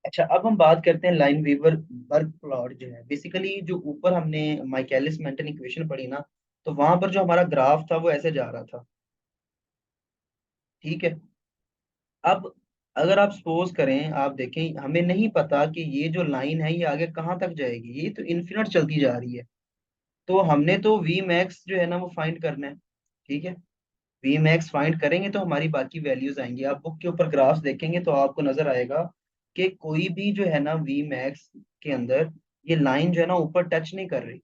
अच्छा, अब हम बात करते हैं लाइन वीवर बर्क प्लॉट जो है। बेसिकली जो ऊपर हमने माइकलिस मेंटन इक्वेशन पढ़ी ना, तो वहां पर जो हमारा ग्राफ था वो ऐसे जा रहा था। ठीक है। अब अगर आप सपोज करें, आप देखें, हमें नहीं पता कि ये जो लाइन है ये आगे कहाँ तक जाएगी, ये तो इन्फिनिट चलती जा रही है। तो हमने तो वी मैक्स जो है ना वो फाइंड करना है। ठीक है। वी मैक्स फाइंड करेंगे तो हमारी बाकी वैल्यूज आएंगी। आप बुक के ऊपर ग्राफ देखेंगे तो आपको नजर आएगा कि कोई भी जो है ना वी मैक्स के अंदर ये लाइन जो है ना ऊपर टच नहीं कर रही।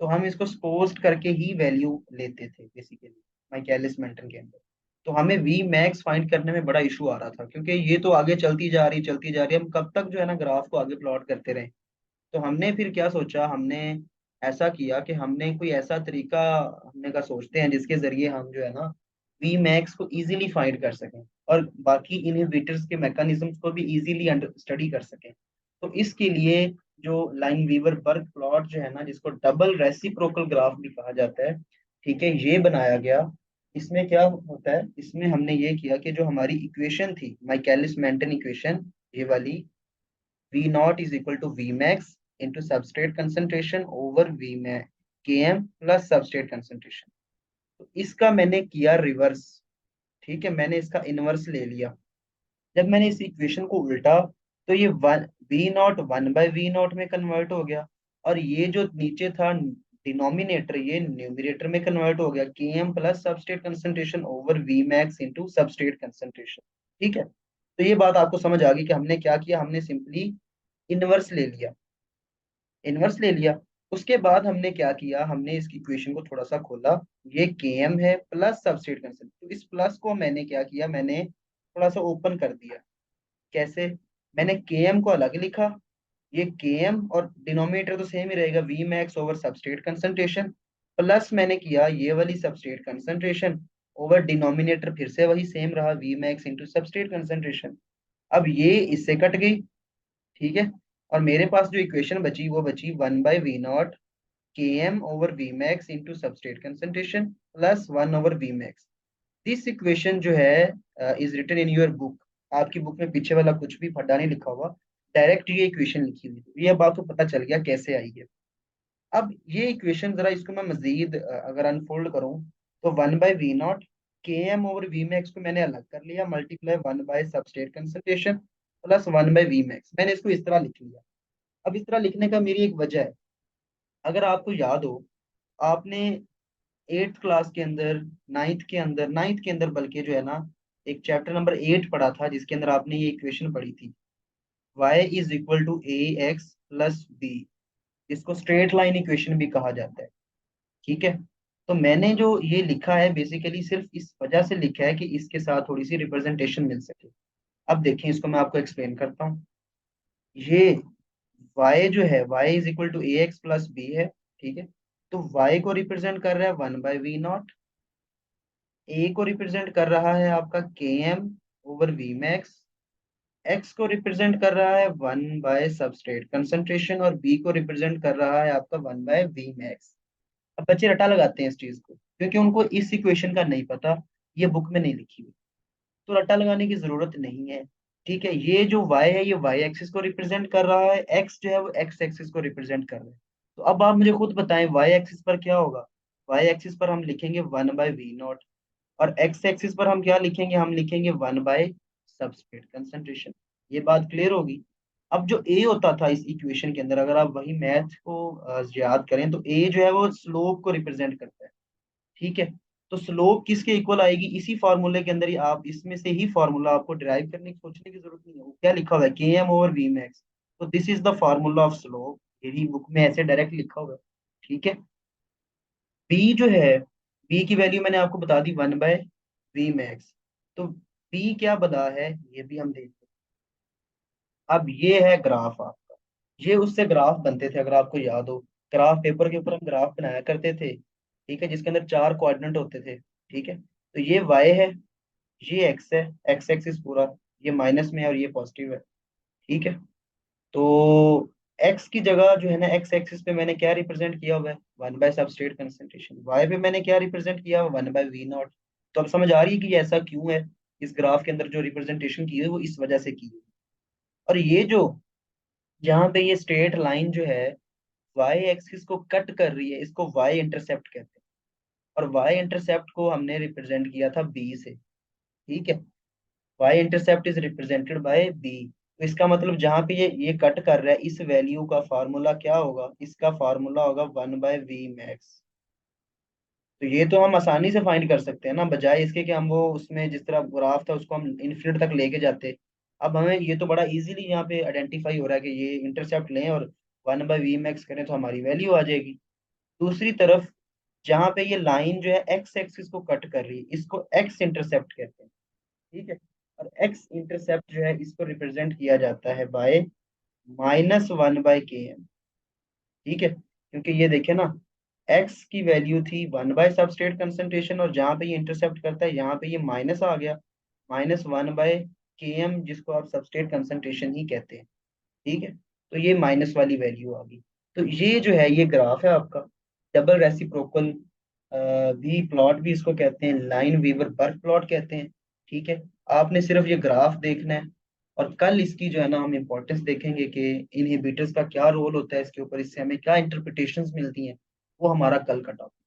तो हम इसको सपोज करके ही वैल्यू लेते थे बेसिकली माइकलिस मेंटन के अंदर। तो हमें वी मैक्स फाइंड करने में बड़ा इशू आ रहा था, क्योंकि ये तो आगे चलती जा रही है, हम कब तक जो है ना ग्राफ को आगे प्लॉट करते रहे। तो हमने फिर क्या सोचा, हमने ऐसा किया कि हमने कोई ऐसा तरीका हमने का सोचते हैं जिसके जरिए हम जो है ना वी मैक्स को इजीली फाइंड कर सकें और बाकी इनहिबिटर्स के मैकेनिज्म्स को भी इजीली स्टडी कर सकें। तो इसके लिए जो लाइन वीवर बर्ग प्लॉट जो है ना, जिसको डबल रेसिप्रोकल ग्राफ भी कहा जाता है, ठीक है, ये बनाया गया। इसमें क्या होता है, इसमें हमने ये किया कि जो हमारी इक्वेशन थी माइकलिस मेंटन इक्वेशन, ये वाली, V naught is equal to Vmax into substrate concentration over Vmax Km plus substrate concentration। तो इसका मैंने किया रिवर्स। ठीक है, मैंने इसका इनवर्स ले लिया। जब मैंने इस इक्वेशन को उल्टा, तो ये one V naught one by V naught में कन्वर्ट हो गया, और ये जो नीचे था डिनोमिनेटर, ये न्यूमरेटर में कन्वर्ट हो गया, K M plus substrate concentration over V max into substrate concentration. ठीक है। तो ये बात आपको समझ आ गई कि हमने क्या किया, हमने सिंपली इनवर्स ले लिया। इनवर्स ले लिया। उसके बाद हमने क्या किया, हमने इस इक्वेशन को थोड़ा सा खोला। ये के एम है प्लस सबस्ट्रेट कंसंट्रेशन, तो इस प्लस को मैंने क्या किया, मैंने थोड़ा सा ओपन कर दिया। कैसे, मैंने के एम को अलग लिखा। ये के एम और डिनोमिनेटर तो सेम ही रहेगा, V max over substrate concentration, plus मैंने किया ये वाली सबस्ट्रेट कंसंट्रेशन ओवर डिनोमिनेटर, फिर से वही सेम रहा, V max into substrate concentration. अब ये इससे कट गई। ठीक है। और मेरे पास जो इक्वेशन बची वो बची one by V naught K M over V max into substrate concentration plus one over V max. This equation जो है is written in your book. आपकी बुक में पीछे वाला कुछ भी फटा नहीं लिखा हुआ, डायरेक्ट ये इक्वेशन लिखी हुई है। ये अब आपको पता चल गया कैसे आई है। अब ये इक्वेशन जरा इसको मैं मजीद अगर अनफोल्ड करूं, तो one by V naught K M over V max को मैंने अलग कर लिया, multiply one by substrate concentration plus one by V max, मैंने इसको इस तरह लिख लिया। अब इस तरह लिखने का मेरी एक वजह है। अगर आपको याद हो, आपने एट्थ क्लास के अंदर, नाइन्थ के अंदर बल्कि जो है ना, एक चैप्टर नंबर 8 पढ़ा था जिसके अंदर आपने ये इक्वेशन पढ़ी थी, y is equal to a x plus b. इसको स्ट्रेट लाइन इक्वेशन भी कहा जाता है। ठीक है। तो मैंने जो ये लिखा है बेसिकली सिर्फ इस वजह से लिखा है कि इसके साथ थोड़ी सी रिप्रेजेंटेशन मिल सके। अब देखें, इसको मैं आपको एक्सप्लेन करता हूँ। ये y जो है, y is equal to a x plus b है। ठीक है। तो y को रिप्रेजेंट कर रहा है one by V naught, a को रिप्रेजेंट कर रहा है आपका K M over V max, x को रिप्रेजेंट कर रहा है वन बाय सबस्ट्रेट कंसंट्रेशन, और बी को रिप्रेजेंट कर रहा है आपका वन बाय वी मैक्स। अब बच्चे रटा लगाते हैं इस चीज को, क्योंकि उनको इस इक्वेशन का नहीं पता, ये बुक में नहीं लिखी हुई। तो रट्टा लगाने की जरूरत नहीं है। ठीक है। ये जो y है ये y एक्सिस को रिप्रेजेंट कर रहा है, x जो है वो x एक्सिस को रिप्रेजेंट कर रहा है। तो अब आप मुझे खुद बताएं y एक्सिस पर क्या होगा। y एक्सिस पर हम लिखेंगे वन बाय वी नॉट, और x एक्सिस पर हम क्या लिखेंगे, हम लिखेंगे वन बाय सबस्ट्रेट कंसंट्रेशन। ये बात क्लियर होगी। अब जो a होता था इस इक्वेशन के अंदर, अगर आप वही मैथ को याद करें, तो a जो है वो स्लोप को रिप्रेजेंट करता है। ठीक है। तो स्लोप किसके इक्वल आएगी, इसी फॉर्मूले के अंदर ही, आप इसमें से ही फॉर्मूला आपको डिराइव करने की सोचने की जरूरत नहीं है। वो क्या लिखा हुआ है, के एम ओवर वी मैक्स। तो this is the formula of slope, यही बुक में ऐसे डायरेक्ट लिखा हुआ है। ठीक है। बी जो है, बी की वैल्यू मैंने आपको बता दी वन बाय वी मैक्स। तो बी क्या बता है ये भी हम देखते हैं। अब ये है ग्राफ आपका, ये उससे ग्राफ बनते थे अगर आपको याद हो। ग्राफ पेपर के ऊपर हम ग्राफ बनाया करते थे। ठीक है, जिसके अंदर चार कोऑर्डिनेट होते थे। ठीक है। तो ये y है, ये x है, x एक्सिस पूरा, ये माइनस में है और ये पॉजिटिव है। ठीक है। तो x की जगह जो है ना, x एक्सिस पे मैंने क्या रिप्रेजेंट किया हुआ है, one by substrate concentration. y पे मैंने क्या रिप्रेजेंट किया हुआ, वन बाय वी नॉट। तो अब समझ आ रही है कि ये ऐसा क्यों है, इस ग्राफ के अंदर जो रिप्रेजेंटेशन की है वो इस वजह से की है। और ये जो जहाँ पे ये स्ट्रेट लाइन जो है वाई एक्सिस को कट कर रही है, इसको वाई इंटरसेप्ट कहते हैं। और वाई इंटरसेप्ट को हमने रिप्रेजेंट किया था बी से। ठीक है, y intercept is represented by b. तो इसका मतलब जहाँ पे ये कट कर रहा है, इस वैल्यू का फार्मूला क्या होगा, इसका फार्मूला होगा 1/v max। तो ये तो हम आसानी से फाइंड कर सकते हैं ना, बजाय इसके कि हम वो उसमें जिस तरह ग्राफ था उसको हम इन्फिनिट तक लेके जाते। अब हमें ये तो बड़ा इजीली यहाँ पे आइडेंटिफाई हो रहा है कि ये इंटरसेप्ट लें और 1/v max करें तो हमारी वैल्यू आ जाएगी। दूसरी तरफ जहाँ पे ये लाइन जो है एक्स एक्सिस को कट कर रही है, इसको एक्स इंटरसेप्ट कहते हैं। ठीक है, और एक्स इंटरसेप्ट जो है इसको रिप्रेजेंट किया जाता है बाय -1/km। ठीक है, क्योंकि ये देखे ना, एक्स की वैल्यू थी 1/सबस्ट्रेट कंसंट्रेशन, और जहाँ पे ये इंटरसेप्ट करता है यहाँ पे ये माइनस आ गया, -1/km, जिसको आप सबस्ट्रेट कंसंट्रेशन ही कहते हैं। ठीक है, तो ये माइनस वाली वैल्यू आ गई। तो ये जो है ये ग्राफ है आपका डबल रेसिप्रोकल, भी प्लॉट भी इसको कहते हैं, लाइन वीवर बर्क प्लॉट कहते हैं। ठीक है, आपने सिर्फ ये ग्राफ देखना है, और कल इसकी जो है ना हम इम्पोर्टेंस देखेंगे कि इनहिबिटर्स का क्या रोल होता है इसके ऊपर, इससे हमें क्या इंटरप्रिटेशंस मिलती हैं, वो हमारा कल का टॉपिक।